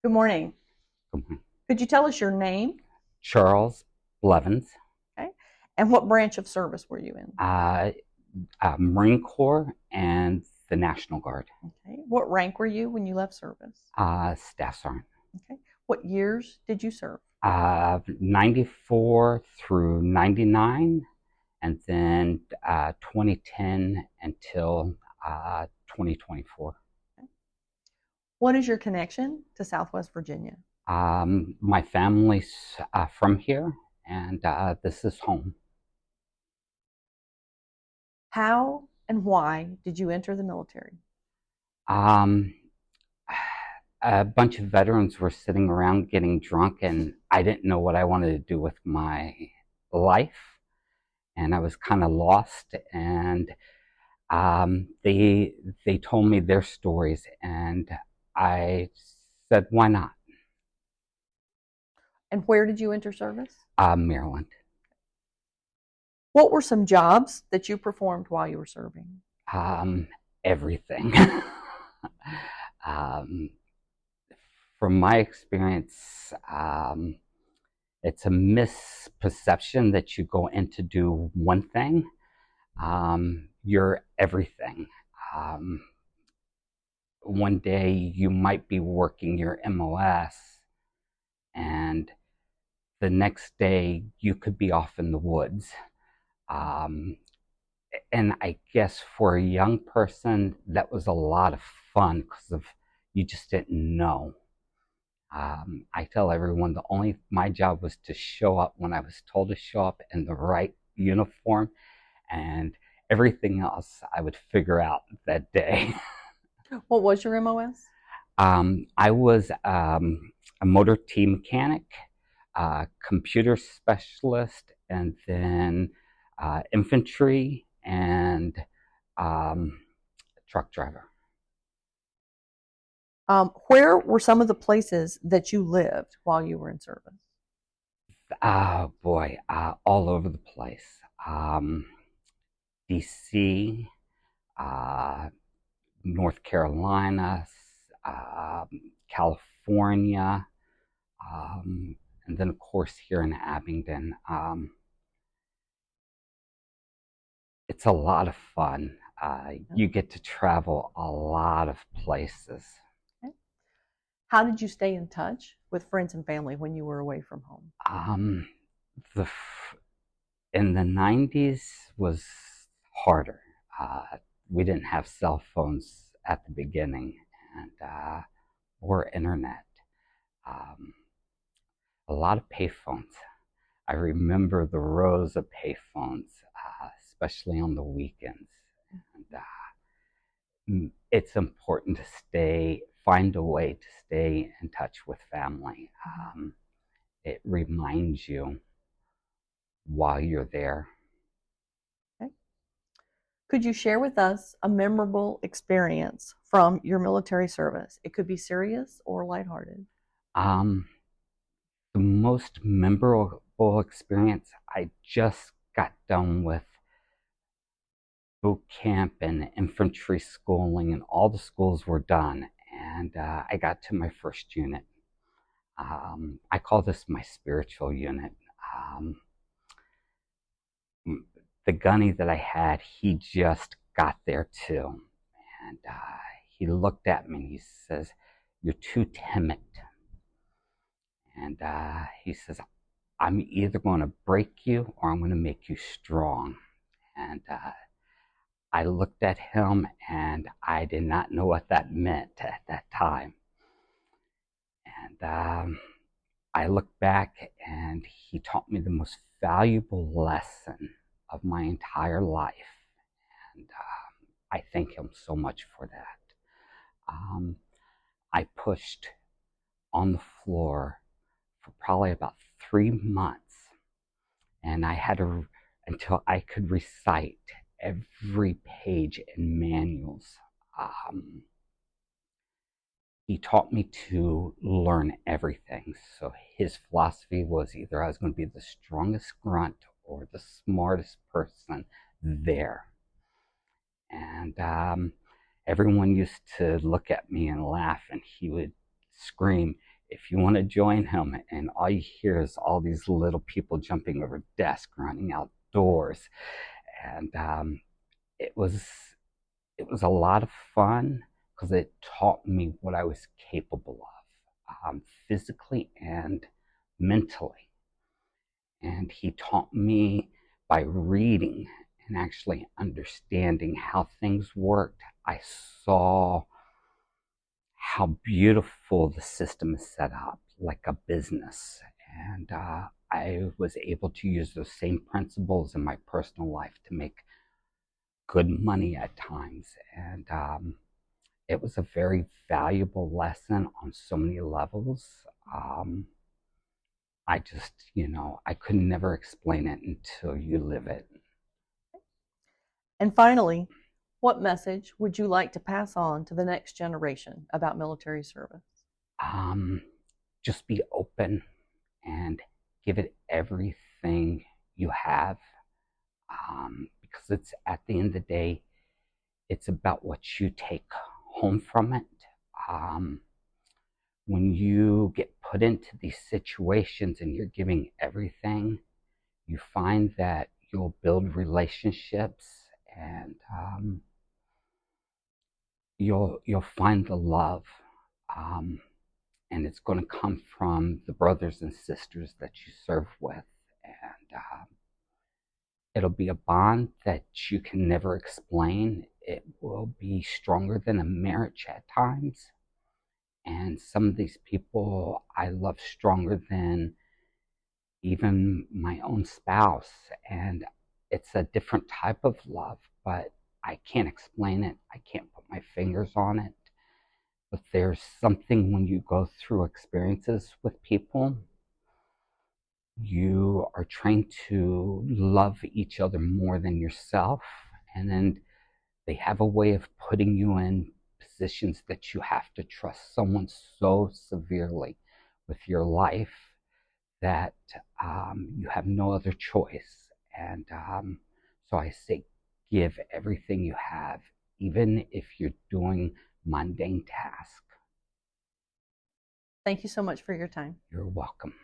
Good morning. Mhm. Could you tell us your name? Charles Blevins, Okay. And what branch of service were you in? uh, Marine Corps and the National Guard, Okay. What rank were you when you left service? Staff Sergeant. Okay. What years did you serve? 94 through 99, and then 2010 until 2024. Okay. What is your connection to Southwest Virginia? My family's from here, and this is home. How and why did you enter the military? Um, a bunch of veterans were sitting around getting drunk, and I didn't know what I wanted to do with my life, and I was kind of lost. And they told me their stories, and I said, "Why not?" And where did you enter service? Maryland. What were some jobs that you performed while you were serving? Um, Everything. um, from my experience, it's a misperception that you go in to do one thing. You're everything. Um, One day you might be working your MOS, and the next day you could be off in the woods. Um, and I guess for a young person, that was a lot of fun because of you just didn't know. I tell everyone my job was to show up when I was told to show up in the right uniform, and everything else I would figure out that day. What was your MOS? I was a motor T mechanic, computer specialist, and then infantry and um, truck driver. Where were some of the places that you lived while you were in service? Oh boy, all over the place. DC, uh, North Carolina, um, California, and then of course here in Abingdon. It's a lot of fun. You get to travel a lot of places. Okay. How did you stay in touch with friends and family when you were away from home? Um, the in the 90s was harder. We didn't have cell phones at the beginning, and or internet. Um, a lot of payphones. I remember the rows of payphones, especially on the weekends. And it's important to find a way to stay in touch with family. It reminds you while you're there. Okay. Could you share with us a memorable experience from your military service? It could be serious or lighthearted. Um, the most memorable experience, I just got done with boot camp and infantry schooling, and all the schools were done. And I got to my first unit. I call this my spiritual unit. Um, the gunny that I had, he just got there too. And he looked at me and he says, "You're too timid." And he says, "I'm either going to break you or I'm going to make you strong." And I looked at him and I did not know what that meant at that time. And I looked back and he taught me the most valuable lesson of my entire life. And I thank him so much for that. Um, I pushed on the floor for probably about 3 months, and I had to until I could recite every page in manuals. Um, he taught me to learn everything. So his philosophy was either I was going to be the strongest grunt or the smartest person there. And everyone used to look at me and laugh, and he would scream, if you want to join him. And all you hear is all these little people jumping over desks, running outdoors. And it was it was a lot of fun because it taught me what I was capable of, physically and mentally. And he taught me by reading and actually understanding how things worked. I saw how beautiful the system is set up, like a business. And I was able to use those same principles in my personal life to make good money at times. And it was a very valuable lesson on so many levels. Um, I just, I could never explain it until you live it. And finally, what message would you like to pass on to the next generation about military service? Um, just be open and give it everything you have, because it's at the end of the day, it's about what you take home from it. Um, when you get put into these situations and you're giving everything, you find that you'll build relationships, and you'll find the love, um, and it's going to come from the brothers and sisters that you serve with, and it'll be a bond that you can never explain. It will be stronger than a marriage at times, and some of these people I love stronger than even my own spouse. And it's a different type of love, but I can't explain it. I can't put my fingers on it. But there's something when you go through experiences with people, you are trained to love each other more than yourself. And then they have a way of putting you in positions that you have to trust someone so severely with your life that you have no other choice. And so I say, give everything you have, even if you're doing mundane tasks. Thank you so much for your time. You're welcome.